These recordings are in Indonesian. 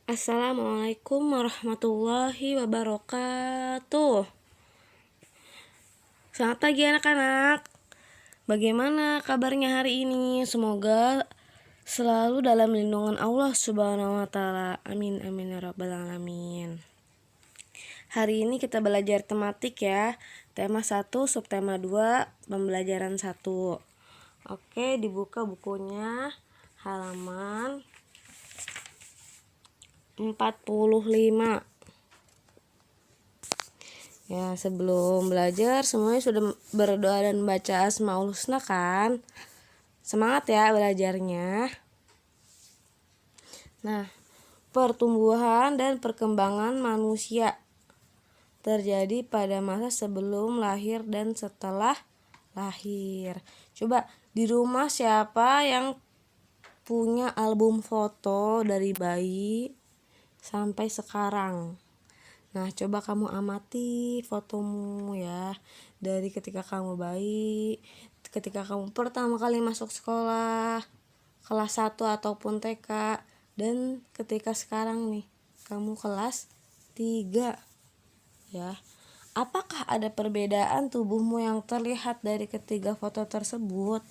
Assalamualaikum warahmatullahi wabarakatuh. Selamat pagi anak-anak. Bagaimana kabarnya hari ini? Semoga selalu dalam lindungan Allah Subhanahu wa taala. Amin amin ya rabbal alamin. Hari ini kita belajar tematik ya. Tema 1, subtema 2, pembelajaran 1. Oke, dibuka bukunya halaman 45. Ya, sebelum belajar semuanya sudah berdoa dan baca Asmaul Husna kan? Semangat ya belajarnya. Nah, pertumbuhan dan perkembangan manusia terjadi pada masa sebelum lahir dan setelah lahir. Coba di rumah siapa yang punya album foto dari bayi sampai sekarang? Nah, coba kamu amati fotomu ya. Dari ketika kamu bayi, ketika kamu pertama kali masuk sekolah, kelas 1 ataupun TK, dan ketika sekarang nih, kamu kelas 3. Ya. Apakah ada perbedaan tubuhmu yang terlihat dari ketiga foto tersebut?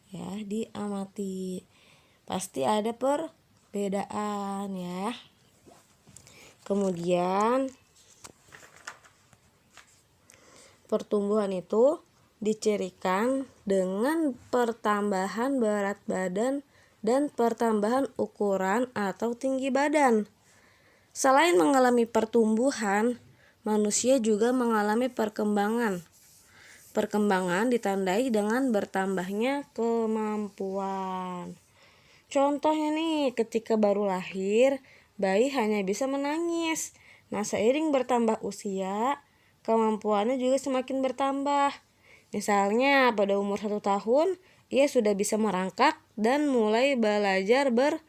Ya, diamati. Pasti ada perbedaan ya. Kemudian pertumbuhan itu dicirikan dengan pertambahan berat badan dan pertambahan ukuran atau tinggi badan. Selain mengalami pertumbuhan, manusia juga mengalami perkembangan. Perkembangan ditandai dengan bertambahnya kemampuan. Contohnya nih, ketika baru lahir, bayi hanya bisa menangis. Nah, seiring bertambah usia, kemampuannya juga semakin bertambah. Misalnya, pada umur 1 tahun, ia sudah bisa merangkak dan mulai belajar berjalan.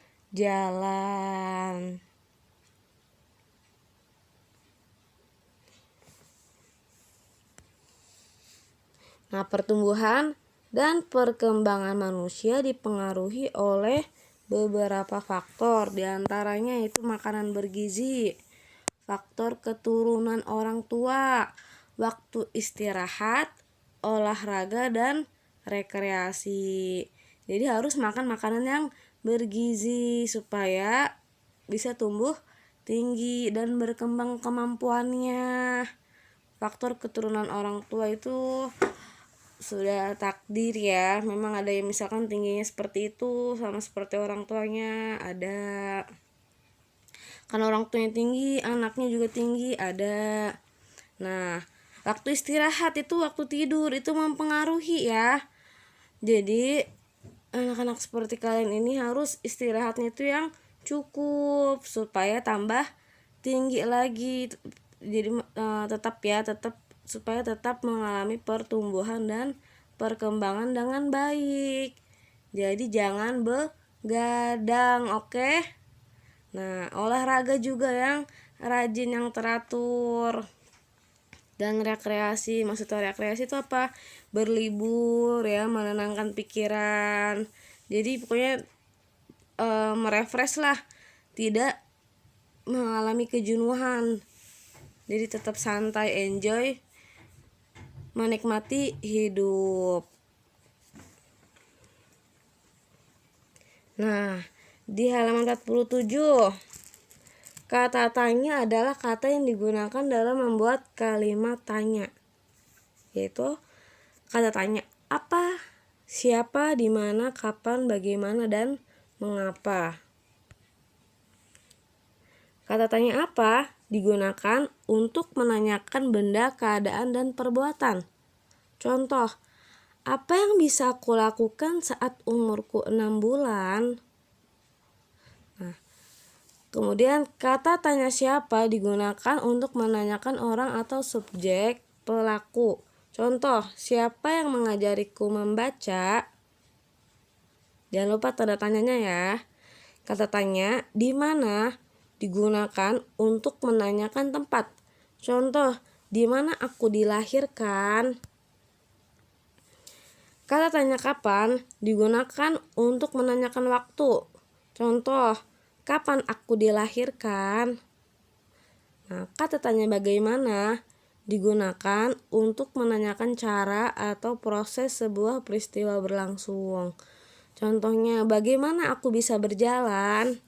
Nah, pertumbuhan dan perkembangan manusia dipengaruhi oleh beberapa faktor, diantaranya itu makanan bergizi, faktor keturunan orang tua, waktu istirahat, olahraga, dan rekreasi. Jadi harus makan makanan yang bergizi supaya bisa tumbuh tinggi dan berkembang kemampuannya. Faktor keturunan orang tua itu sudah takdir ya. Memang ada yang misalkan tingginya seperti itu sama seperti orang tuanya, ada. Karena orang tuanya tinggi, anaknya juga tinggi, ada. Nah, waktu istirahat itu waktu tidur itu mempengaruhi ya. Jadi anak-anak seperti kalian ini harus istirahatnya itu yang cukup supaya tambah tinggi lagi. Jadi tetap supaya tetap mengalami pertumbuhan dan perkembangan dengan baik. Jadi jangan begadang, oke? Nah, olahraga juga yang rajin, yang teratur. Dan rekreasi, maksudnya rekreasi itu apa? Berlibur ya, menenangkan pikiran. Jadi pokoknya merefresh lah, tidak mengalami kejenuhan. Jadi tetap santai, enjoy, menikmati hidup. Nah, di halaman 47, kata tanya adalah kata yang digunakan dalam membuat kalimat tanya. Yaitu kata tanya apa, siapa, di mana, kapan, bagaimana, dan mengapa. Kata tanya apa digunakan untuk menanyakan benda, keadaan, dan perbuatan. Contoh, apa yang bisa aku lakukan saat umurku 6 bulan? Nah, kemudian kata tanya siapa digunakan untuk menanyakan orang atau subjek pelaku. Contoh, siapa yang mengajariku membaca? Jangan lupa tanda tanyanya ya. Kata tanya di mana digunakan untuk menanyakan tempat. Contoh, di mana aku dilahirkan? Kata tanya kapan digunakan untuk menanyakan waktu. Contoh, kapan aku dilahirkan? Nah, kata tanya bagaimana digunakan untuk menanyakan cara atau proses sebuah peristiwa berlangsung. Contohnya, bagaimana aku bisa berjalan?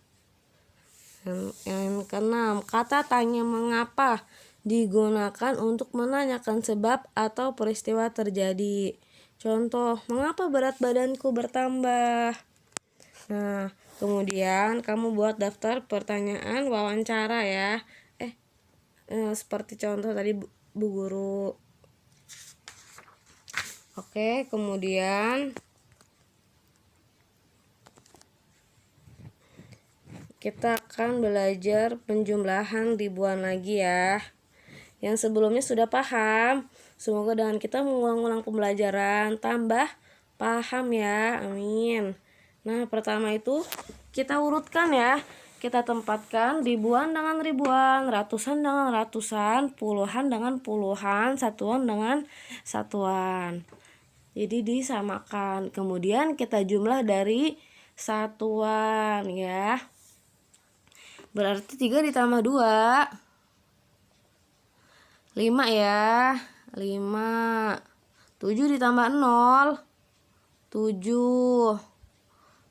Yang keenam, kata tanya mengapa digunakan untuk menanyakan sebab atau peristiwa terjadi. Contoh, mengapa berat badanku bertambah? Nah, kemudian kamu buat daftar pertanyaan wawancara ya. Seperti contoh tadi Bu Guru. Oke, kemudian kita akan belajar penjumlahan ribuan lagi ya. Yang sebelumnya sudah paham, semoga dengan kita mengulang-ulang pembelajaran tambah paham ya, amin. Nah, pertama itu kita urutkan ya. Kita tempatkan ribuan dengan ribuan, ratusan dengan ratusan, puluhan dengan puluhan, satuan dengan satuan. Jadi disamakan. Kemudian kita jumlah dari satuan ya. Berarti 3 ditambah 2 5 ya, 5. 7 ditambah 0 7.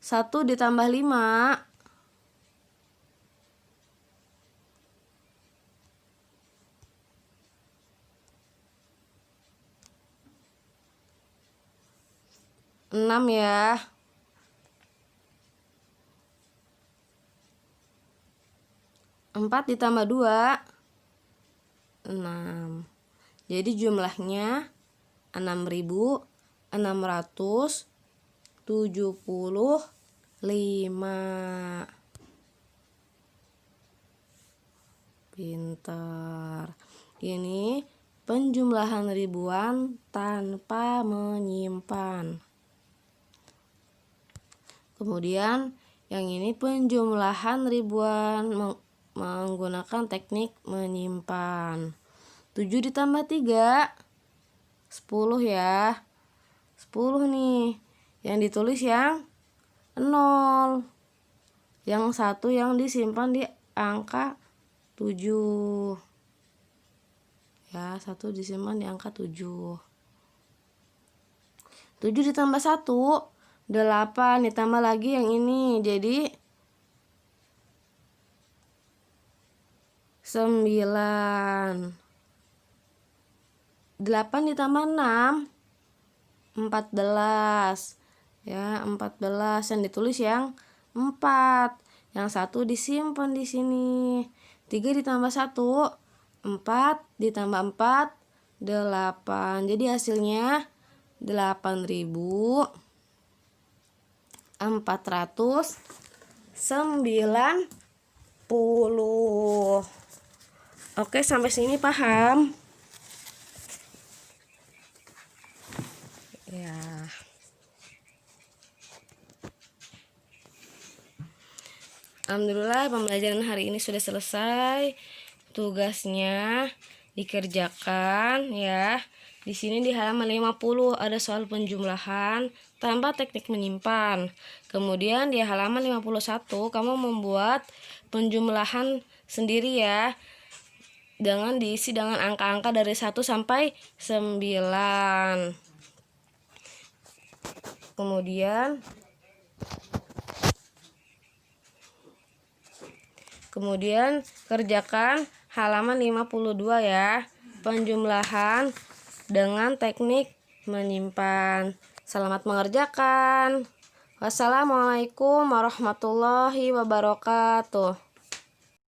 1 ditambah 5 6 ya. 4 ditambah 2 6. Jadi jumlahnya 6.675. Pintar. Ini penjumlahan ribuan tanpa menyimpan. Kemudian yang ini penjumlahan ribuan menggunakan teknik menyimpan. 7 ditambah 3 10 ya. 10 nih. Yang ditulis yang 0. Yang 1 yang disimpan di angka 7. Ya, 1 disimpan di angka 7. 7 ditambah 1 8, ditambah lagi yang ini, jadi 9. 8 ditambah 6 14 ya, 14 yang ditulis yang 4, yang 1 disimpan di sini. 3 ditambah 1 4, ditambah 4 8. Jadi hasilnya 8.490. Oke, sampai sini paham? Ya. Alhamdulillah pembelajaran hari ini sudah selesai. Tugasnya dikerjakan ya. Di sini di halaman 50 ada soal penjumlahan tanpa teknik menyimpan. Kemudian di halaman 51 kamu membuat penjumlahan sendiri ya. Dengan diisi dengan angka-angka dari 1 sampai 9. Kemudian kerjakan halaman 52 ya. Penjumlahan dengan teknik menyimpan. Selamat mengerjakan. Wassalamualaikum warahmatullahi wabarakatuh.